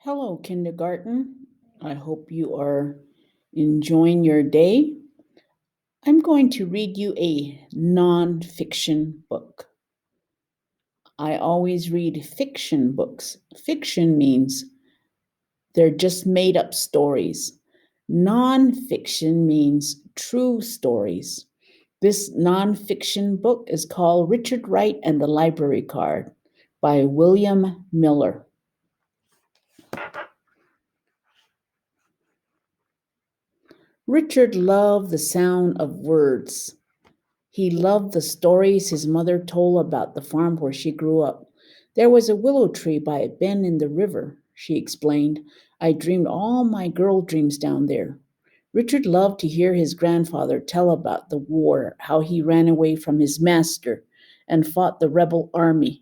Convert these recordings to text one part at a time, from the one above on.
Hello, kindergarten. I hope you are enjoying your day. I'm going to read you a nonfiction book. I always read fiction books. Fiction means they're just made up stories. Nonfiction means true stories. This nonfiction book is called Richard Wright and the Library Card by William Miller. Richard loved the sound of words. He loved the stories his mother told about the farm where she grew up. There was a willow tree by a bend in the river, she explained. I dreamed all my girl dreams down there. Richard loved to hear his grandfather tell about the war, how he ran away from his master and fought the rebel army.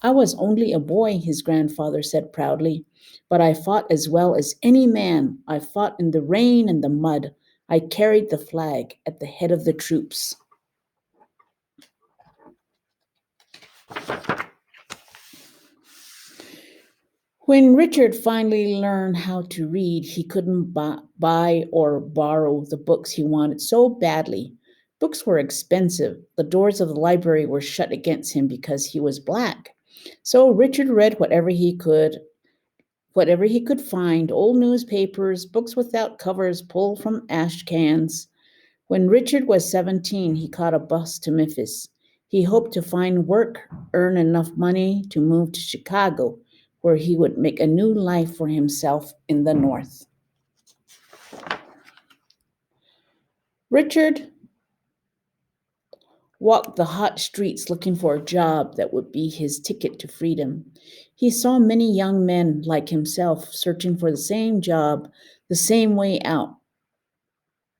I was only a boy, his grandfather said proudly, but I fought as well as any man. I fought in the rain and the mud. I carried the flag at the head of the troops. When Richard finally learned how to read, he couldn't buy or borrow the books he wanted so badly. Books were expensive. The doors of the library were shut against him because he was black. So Richard read whatever he could find, old newspapers, books without covers pulled from ash cans. When Richard was 17, he caught a bus to Memphis. He hoped to find work, earn enough money to move to Chicago, where he would make a new life for himself in the North. Richard walked the hot streets looking for a job that would be his ticket to freedom. He saw many young men like himself searching for the same job, the same way out.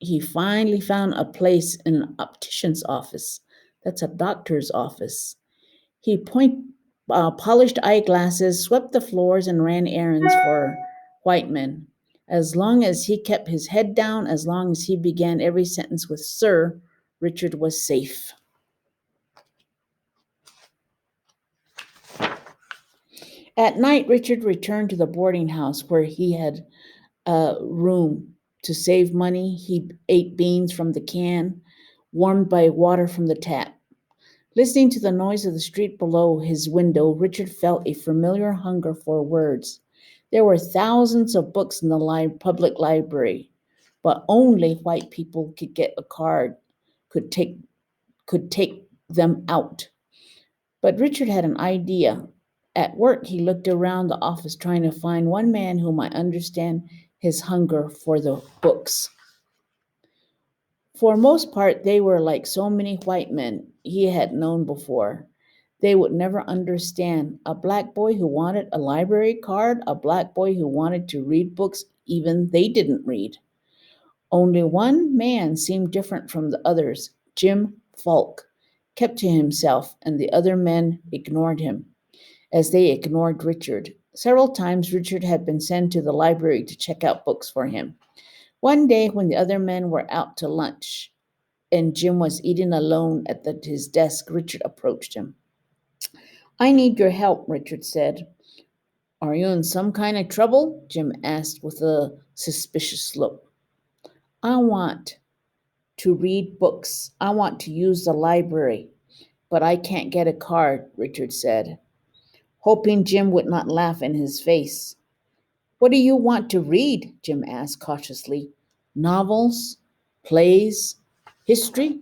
He finally found a place in an optician's office. That's a doctor's office. He polished eyeglasses, swept the floors, and ran errands for white men. As long as he kept his head down, as long as he began every sentence with "Sir," Richard was safe. At night, Richard returned to the boarding house where he had a room. To save money, he ate beans from the can, warmed by water from the tap. Listening to the noise of the street below his window, Richard felt a familiar hunger for words. There were thousands of books in the public library, but only white people could get a card, could take could take them out. But Richard had an idea. At work, he looked around the office trying to find one man who might understand his hunger for the books. For most part, they were like so many white men he had known before. They would never understand a black boy who wanted a library card, a black boy who wanted to read books even they didn't read. Only one man seemed different from the others. Jim Falk kept to himself, and the other men ignored him, as they ignored Richard. Several times, Richard had been sent to the library to check out books for him. One day, when the other men were out to lunch and Jim was eating alone at his desk, Richard approached him. I need your help, Richard said. Are you in some kind of trouble? Jim asked with a suspicious look. I want to read books. I want to use the library, but I can't get a card, Richard said, hoping Jim would not laugh in his face. What do you want to read? Jim asked cautiously. Novels? Plays? History?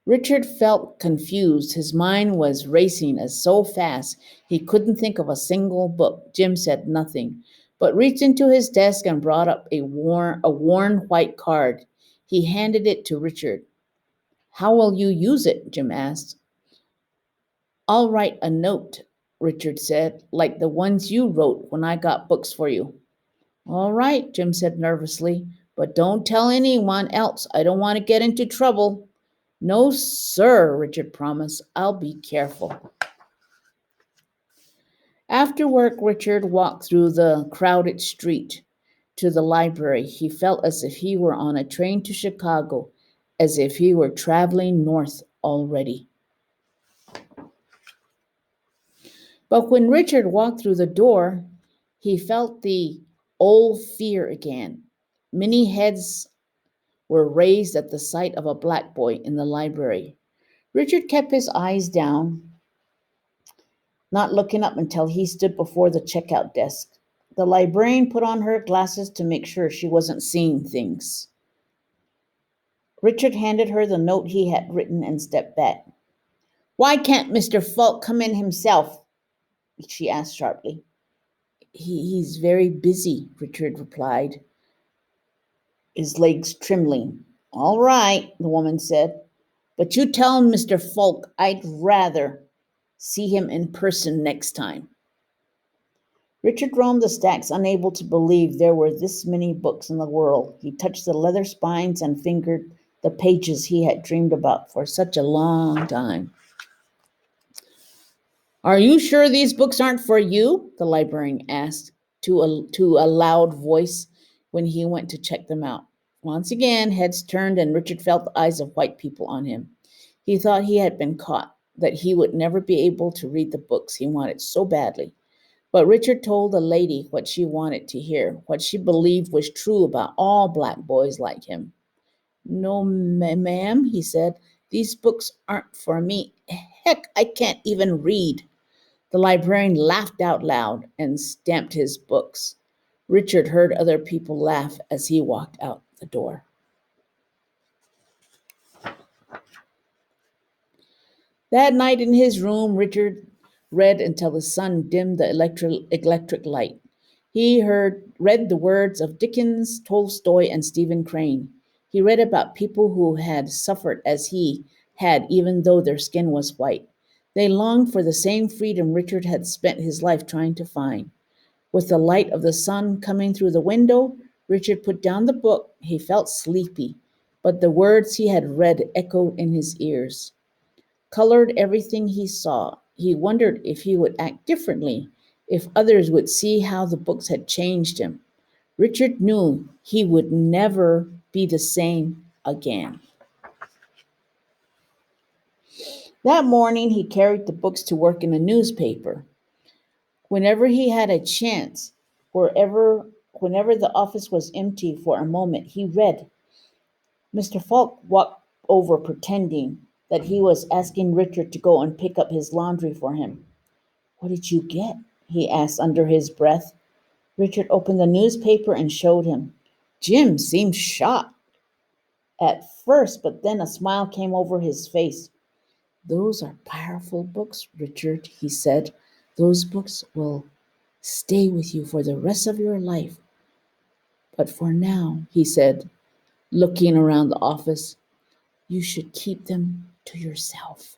Richard felt confused. His mind was racing as so fast he couldn't think of a single book. Jim said nothing, but reached into his desk and brought up a worn white card. He handed it to Richard. How will you use it? Jim asked. I'll write a note, Richard said, like the ones you wrote when I got books for you. All right, Jim said nervously, but don't tell anyone else. I don't want to get into trouble. No, sir, Richard promised. I'll be careful. After work, Richard walked through the crowded street to the library. He felt as if he were on a train to Chicago, as if he were traveling north already. But when Richard walked through the door, He felt the old fear again. Many heads were raised at the sight of a black boy in the library. Richard kept his eyes down, not looking up until he stood before the checkout desk. The librarian put on her glasses to make sure she wasn't seeing things. Richard handed her the note he had written and stepped back. Why can't Mr. Falk come in himself? She asked sharply. He's very busy, Richard replied, his legs trembling. All right, the woman said. But you tell Mr. Falk I'd rather see him in person next time. Richard roamed the stacks, unable to believe there were this many books in the world. He touched the leather spines and fingered the pages he had dreamed about for such a long time. Are you sure these books aren't for you? The librarian asked to a loud voice when he went to check them out. Once again, heads turned and Richard felt the eyes of white people on him. He thought he had been caught, that he would never be able to read the books he wanted so badly. But Richard told the lady what she wanted to hear, what she believed was true about all black boys like him. No, ma'am, he said, these books aren't for me. Heck, I can't even read. The librarian laughed out loud and stamped his books. Richard heard other people laugh as he walked out the door. That night in his room, Richard read until the sun dimmed the electric light. Read the words of Dickens, Tolstoy, and Stephen Crane. He read about people who had suffered as he had, even though their skin was white. They longed for the same freedom Richard had spent his life trying to find. With the light of the sun coming through the window, Richard put down the book. He felt sleepy, but the words he had read echoed in his ears, colored everything he saw. He wondered if he would act differently, if others would see how the books had changed him. Richard knew he would never be the same again. That morning, he carried the books to work in a newspaper. Whenever he had a chance, whenever the office was empty for a moment, he read. Mr. Falk walked over pretending that he was asking Richard to go and pick up his laundry for him. What did you get? He asked under his breath. Richard opened the newspaper and showed him. Jim seemed shocked at first, but then a smile came over his face. Those are powerful books, Richard, he said. Those books will stay with you for the rest of your life. But for now, he said, looking around the office, you should keep them to yourself.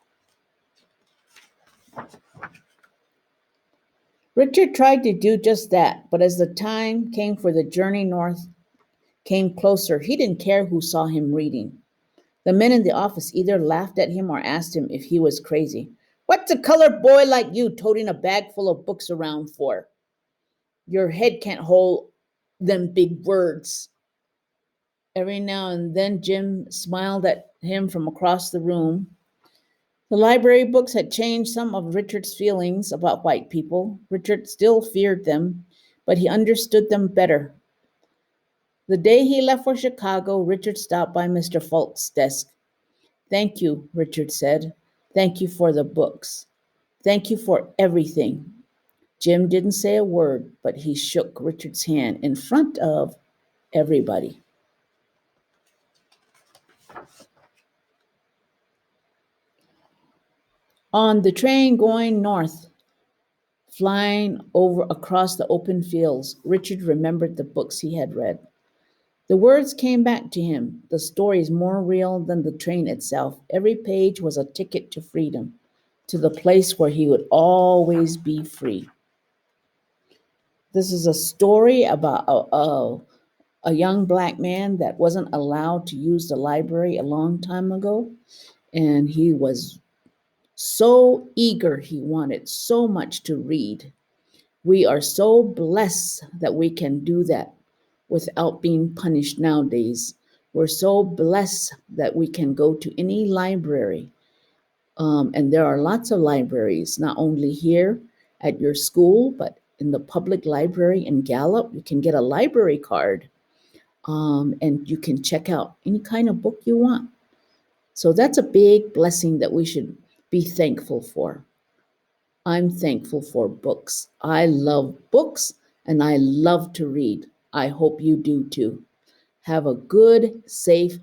Richard tried to do just that, but as the time came for the journey north came closer, he didn't care who saw him reading. The men in the office either laughed at him or asked him if he was crazy. What's a colored boy like you toting a bag full of books around for? Your head can't hold them big words. Every now and then Jim smiled at him from across the room. The library books had changed some of Richard's feelings about white people. Richard still feared them, but he understood them better. The day he left for Chicago, Richard stopped by Mr. Falk's desk. Thank you, Richard said. Thank you for the books. Thank you for everything. Jim didn't say a word, but he shook Richard's hand in front of everybody. On the train going north, flying over across the open fields, Richard remembered the books he had read. The words came back to him, the stories more real than the train itself. Every page was a ticket to freedom, to the place where he would always be free. This is a story about a young black man that wasn't allowed to use the library a long time ago, and he was so eager, he wanted so much to read. We are so blessed that we can do that without being punished nowadays. We're so blessed that we can go to any library. And there are lots of libraries, not only here at your school, but in the public library in Gallup. You can get a library card, and you can check out any kind of book you want. So that's a big blessing that we should be thankful for. I'm thankful for books. I love books and I love to read. I hope you do too. Have a good, safe